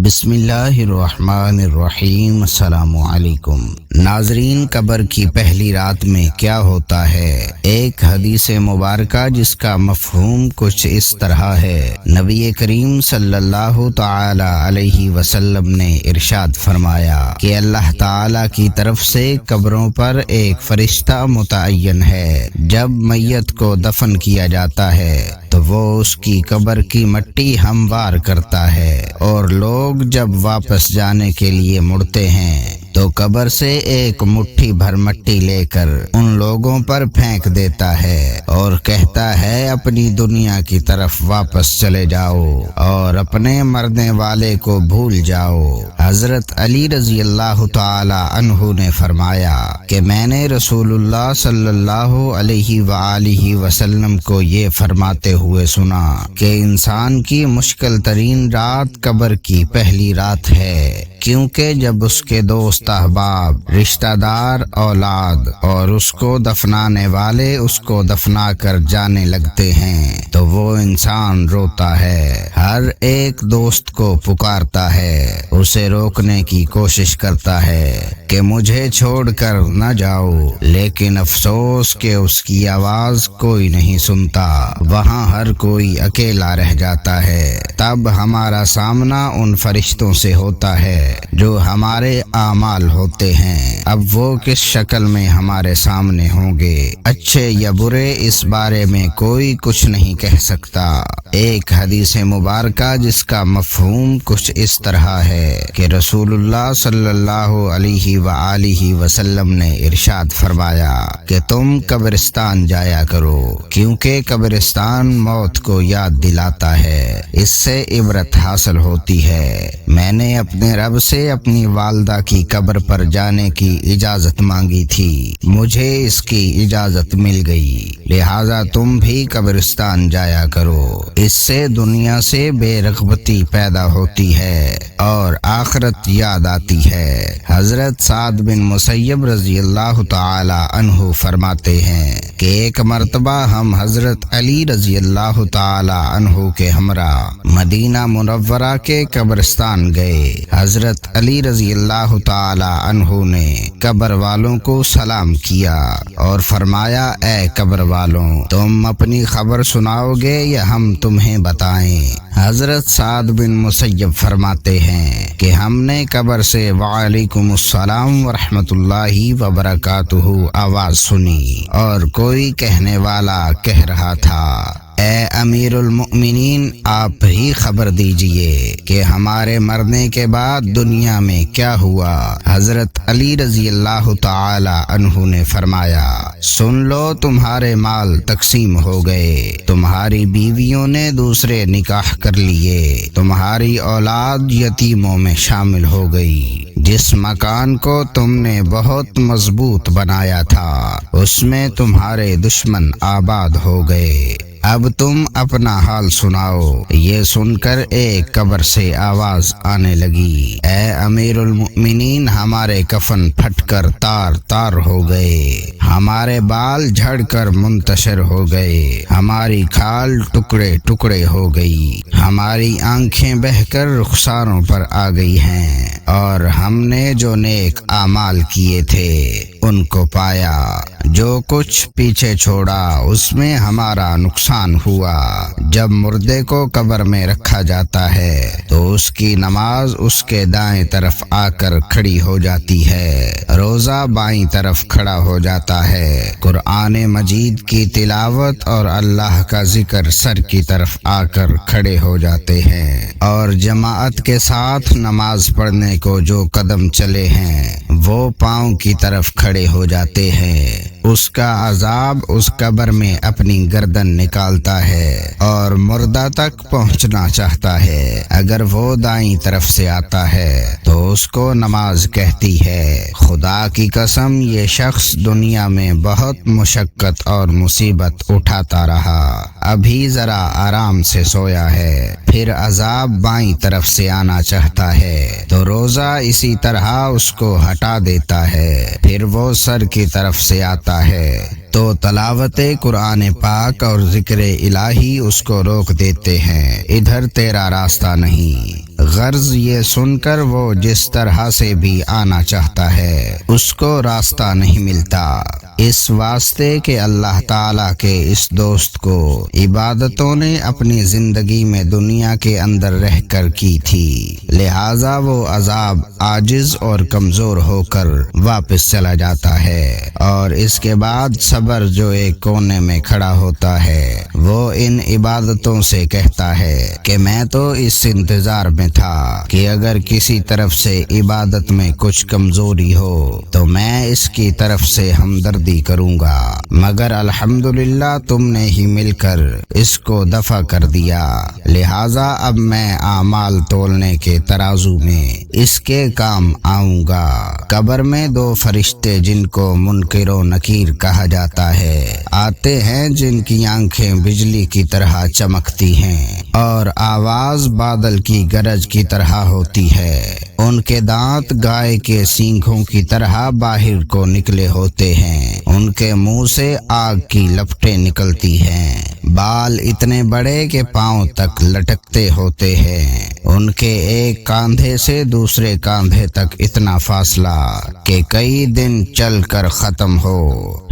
بسم اللہ الرحمن الرحیم۔ السلام علیکم ناظرین، قبر کی پہلی رات میں کیا ہوتا ہے؟ ایک حدیث مبارکہ جس کا مفہوم کچھ اس طرح ہے۔ نبی کریم صلی اللہ تعالی علیہ وسلم نے ارشاد فرمایا کہ اللہ تعالی کی طرف سے قبروں پر ایک فرشتہ متعین ہے۔ جب میت کو دفن کیا جاتا ہے تو وہ اس کی قبر کی مٹی ہموار کرتا ہے، اور لوگ جب واپس جانے کے لیے مڑتے ہیں تو قبر سے ایک مٹھی بھر مٹی لے کر ان لوگوں پر پھینک دیتا ہے اور کہتا ہے اپنی دنیا کی طرف واپس چلے جاؤ اور اپنے مرنے والے کو بھول جاؤ۔ حضرت علی رضی اللہ تعالی عنہ نے فرمایا کہ میں نے رسول اللہ صلی اللہ علیہ وآلہ وسلم کو یہ فرماتے ہوئے سنا کہ انسان کی مشکل ترین رات قبر کی پہلی رات ہے، کیونکہ جب اس کے دوست احباب، رشتہ دار، اولاد اور اس کو دفنانے والے اس کو دفنا کر جانے لگتے ہیں تو وہ انسان روتا ہے، ہر ایک دوست کو پکارتا ہے، اسے روکنے کی کوشش کرتا ہے کہ مجھے چھوڑ کر نہ جاؤ، لیکن افسوس کہ اس کی آواز کوئی نہیں سنتا، وہاں ہر کوئی اکیلا رہ جاتا ہے۔ تب ہمارا سامنا ان فرشتوں سے ہوتا ہے جو ہمارے اعمال ہوتے ہیں۔ اب وہ کس شکل میں ہمارے سامنے ہوں گے، اچھے یا برے، اس بارے میں کوئی کچھ نہیں کہہ سکتا۔ ایک حدیث مبارکہ جس کا مفہوم کچھ اس طرح ہے کہ رسول اللہ صلی اللہ علیہ وآلہ وسلم نے ارشاد فرمایا کہ تم قبرستان جایا کرو، کیونکہ قبرستان موت کو یاد دلاتا ہے، اس سے عبرت حاصل ہوتی ہے۔ میں نے اپنے رب سے اپنی والدہ کی قبر پر جانے کی اجازت مانگی تھی، مجھے اس کی اجازت مل گئی، لہذا تم بھی قبرستان جایا کرو۔ اس سے دنیا سے بے رغبتی پیدا ہوتی ہے اور آخرت یاد آتی ہے۔ حضرت سعد بن مسیب رضی اللہ تعالی عنہ فرماتے ہیں کہ ایک مرتبہ ہم حضرت علی رضی اللہ تعالی عنہ کے ہمراہ مدینہ منورہ کے قبرستان گئے۔ حضرت علی رضی اللہ تعالی عنہ نے قبر والوں کو سلام کیا اور فرمایا، اے قبر والوں، تم اپنی خبر سناؤ گے یا ہم تمہیں بتائیں؟ حضرت سعد بن مسیب فرماتے ہیں کہ ہم نے قبر سے وعلیکم السلام ورحمۃ اللہ وبرکاتہ آواز سنی، اور کوئی کہنے والا کہہ رہا تھا، اے امیر المؤمنین، آپ ہی خبر دیجئے کہ ہمارے مرنے کے بعد دنیا میں کیا ہوا؟ حضرت علی رضی اللہ تعالی عنہ نے فرمایا، سن لو، تمہارے مال تقسیم ہو گئے، تمہاری بیویوں نے دوسرے نکاح کر لیے، تمہاری اولاد یتیموں میں شامل ہو گئی، جس مکان کو تم نے بہت مضبوط بنایا تھا اس میں تمہارے دشمن آباد ہو گئے، اب تم اپنا حال سناؤ۔ یہ سن کر ایک قبر سے آواز آنے لگی، اے امیر المؤمنین، ہمارے کفن پھٹ کر تار تار ہو گئے، ہمارے بال جھڑ کر منتشر ہو گئے، ہماری کھال ٹکڑے ٹکڑے ہو گئی، ہماری آنکھیں بہہ کر رخساروں پر آ گئی ہیں، اور ہم نے جو نیک اعمال کیے تھے ان کو پایا، جو کچھ پیچھے چھوڑا اس میں ہمارا نقصان ہوا۔ جب مردے کو قبر میں رکھا جاتا ہے تو اس کی نماز اس کے دائیں طرف آ کر کھڑی ہو جاتی ہے، روزہ بائیں طرف کھڑا ہو جاتا ہے، قرآن مجید کی تلاوت اور اللہ کا ذکر سر کی طرف آ کر کھڑے ہو جاتے ہیں، اور جماعت کے ساتھ نماز پڑھنے کو جو قدم چلے ہیں وہ پاؤں کی طرف کھڑے ہو جاتے ہیں۔ اس کا عذاب اس قبر میں اپنی گردن نکالتا ہے اور مردہ تک پہنچنا چاہتا ہے، اگر وہ دائیں طرف سے آتا ہے تو اس کو نماز کہتی ہے۔ خدا کی قسم، یہ شخص دنیا میں بہت مشقت اور مصیبت اٹھاتا رہا، ابھی ذرا آرام سے سویا ہے، پھر عذاب بائیں طرف سے آنا چاہتا ہے تو روزہ اسی طرح اس کو ہٹا دیتا ہے، پھر وہ سر کی طرف سے آتا ہے تو تلاوت قرآن پاک اور ذکر الہی اس کو روک دیتے ہیں، ادھر تیرا راستہ نہیں۔ غرض یہ سن کر وہ جس طرح سے بھی آنا چاہتا ہے اس کو راستہ نہیں ملتا، اس واسطے کہ اللہ تعالیٰ کے اس دوست کو عبادتوں نے اپنی زندگی میں دنیا کے اندر رہ کر کی تھی، لہذا وہ عذاب عاجز اور کمزور ہو کر واپس چلا جاتا ہے، اور اس کے بعد صبر جو ایک کونے میں کھڑا ہوتا ہے وہ ان عبادتوں سے کہتا ہے کہ میں تو اس انتظار میں تھا کہ اگر کسی طرف سے عبادت میں کچھ کمزوری ہو تو میں اس کی طرف سے ہمدردی کروں گا، مگر الحمدللہ تم نے ہی مل کر اس کو دفع کر دیا، لہذا اب میں اعمال تولنے کے ترازو میں اس کے کام آؤں گا۔ قبر میں دو فرشتے جن کو منکر و نکیر کہا جاتا ہے آتے ہیں، جن کی آنکھیں بجلی کی طرح چمکتی ہیں اور آواز بادل کی گرج کی طرح ہوتی ہے، ان کے دانت گائے کے سینگوں کی طرح باہر کو نکلے ہوتے ہیں، ان کے منہ سے آگ کی لپٹیں نکلتی ہیں، بال اتنے بڑے کہ پاؤں تک لٹکتے ہوتے ہیں، ان کے ایک کاندھے سے دوسرے کاندھے تک اتنا فاصلہ کہ کئی دن چل کر ختم ہو،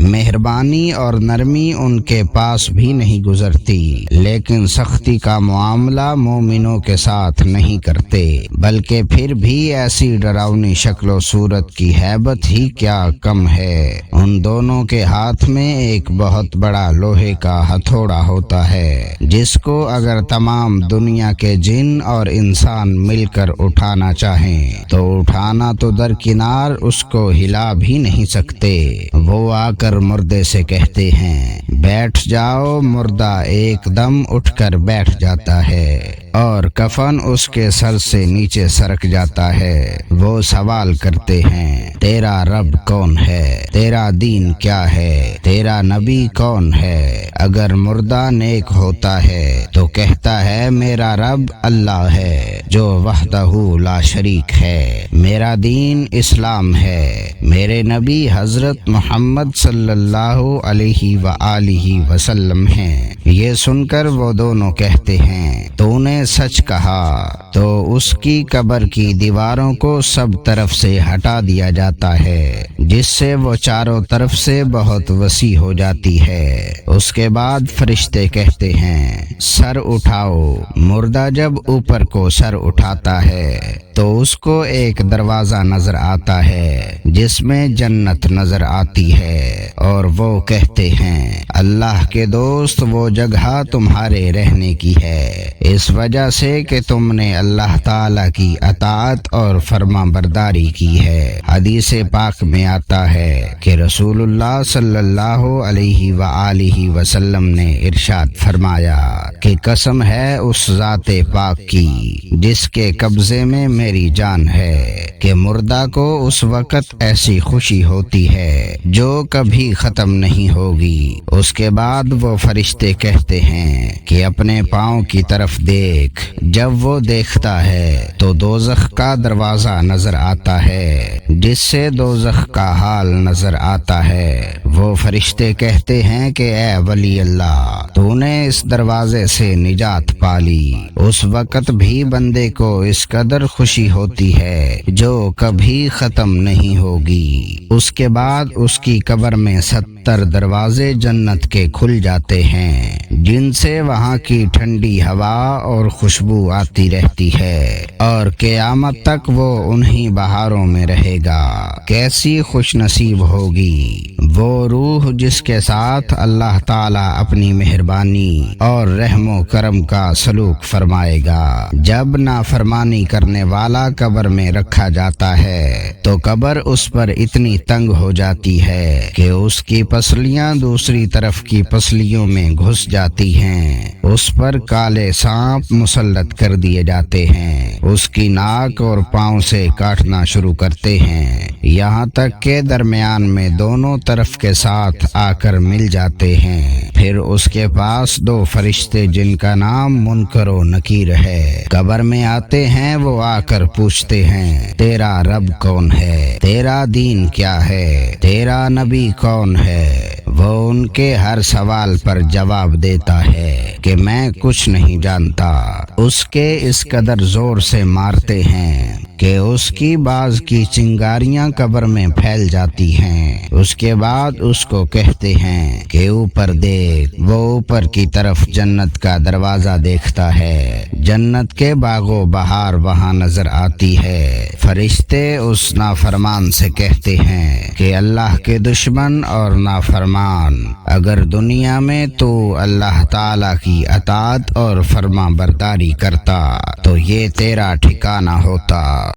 مہربانی اور نرمی ان کے پاس بھی نہیں گزرتی، لیکن سختی کا معاملہ مومنوں کے ساتھ نہیں کرتے، بلکہ پھر بھی ایسی ڈراؤنی شکل و صورت کی ہیبت ہی کیا کم ہے۔ ان دونوں کے ہاتھ میں ایک بہت بڑا لوہے کا ہتھوڑا ہوتا ہے، جس کو اگر تمام دنیا کے جن اور انسان مل کر اٹھانا چاہیں تو اٹھانا تو درکنار اس کو ہلا بھی نہیں سکتے۔ وہ آ کر مردے سے کہتے ہیں بیٹھ جاؤ، مردہ ایک دم اٹھ کر بیٹھ جاتا ہے اور کفن اس کے سر سے نیچے سرک جاتا ہے۔ وہ سوال کرتے ہیں تیرا رب کون ہے، تیرا دین کیا ہے، تیرا نبی کون ہے؟ اگر مردہ نیک ہوتا ہے تو کہتا ہے میرا رب اللہ ہے جو وحدہ لا شریک ہے، میرا دین اسلام ہے، میرے نبی حضرت محمد صلی اللہ علیہ وآلہ وسلم ہیں۔ یہ سن کر وہ دونوں کہتے ہیں تو نے سچ کہا، تو اس کی قبر کی دیواروں کو سب طرف سے ہٹا دیا جاتا ہے، جس سے وہ چاروں طرف سے بہت وسیع ہو جاتی ہے۔ اس کے بعد فرشتے کہتے ہیں سر اٹھاؤ۔ مردہ جب اوپر کو سر اٹھاتا ہے تو اس کو ایک دروازہ نظر آتا ہے جس میں جنت نظر آتی ہے، اور وہ کہتے ہیں اللہ کے دوست وہ جگہ تمہارے رہنے کی ہے، اس وجہ سے کہ تم نے اللہ تعالی کی اطاعت اور فرما برداری کی ہے۔ حدیث پاک میں آتا ہے کہ رسول اللہ صلی اللہ علیہ وآلہ وسلم نے ارشاد فرمایا کہ قسم ہے اس ذات پاک کی جس کے قبضے میں میری جان ہے کہ مردہ کو اس وقت ایسی خوشی ہوتی ہے جو کبھی ختم نہیں ہوگی۔ اس کے بعد وہ فرشتے کہتے ہیں کہ اپنے پاؤں کی طرف دیکھ۔ جب وہ دیکھتا ہے تو دوزخ کا دروازہ نظر آتا ہے جس سے دوزخ کا حال نظر آتا ہے۔ وہ فرشتے کہتے ہیں کہ اے ولی اللہ، تو نے اس دروازے سے نجات پالی۔ اس وقت بھی بندے کو اس قدر خوشی ہوتی ہے جو کبھی ختم نہیں ہوگی۔ اس کے بعد اس کی قبر میں 70 دروازے جنت کے کھل جاتے ہیں جن سے وہاں کی ٹھنڈی ہوا اور خوشبو آتی رہتی ہے، اور قیامت تک وہ انہی بہاروں میں رہے گا۔ کیسی خوش نصیب ہوگی وہ روح جس کے ساتھ اللہ تعالیٰ اپنی مہربانی اور رحم و کرم کا سلوک فرمائے گا۔ جب نافرمانی کرنے والا قبر میں رکھا جاتا ہے تو قبر اس پر اتنی تنگ ہو جاتی ہے کہ اس کی پسلیاں دوسری طرف کی پسلیوں میں گھس جاتی ہیں، اس پر کالے سانپ مسلط کر دیے جاتے ہیں، اس کی ناک اور پاؤں سے کاٹنا شروع کرتے ہیں، یہاں تک کہ درمیان میں دونوں طرف کے ساتھ آ کر مل جاتے ہیں۔ پھر اس کے پاس 2 فرشتے جن کا نام منکر و نکیر ہے قبر میں آتے ہیں۔ وہ آ کر پوچھتے ہیں تیرا رب کون ہے، تیرا دین کیا ہے، تیرا نبی کون ہے؟ ہے، وہ ان کے ہر سوال پر جواب دیتا ہے کہ میں کچھ نہیں جانتا۔ اس کے اس قدر زور سے مارتے ہیں کہ اس کی بعض کی چنگاریاں قبر میں پھیل جاتی ہیں۔ اس کے بعد اس کو کہتے ہیں کہ اوپر دیکھ۔ وہ اوپر کی طرف جنت کا دروازہ دیکھتا ہے، جنت کے باغ و بہار وہاں نظر آتی ہے۔ فرشتے اس نافرمان سے کہتے ہیں کہ اللہ کے دشمن اور نافرمان، اگر دنیا میں تو اللہ تعالی کی اطاعت اور فرما برداری کرتا تو یہ تیرا ٹھکانہ ہوتا۔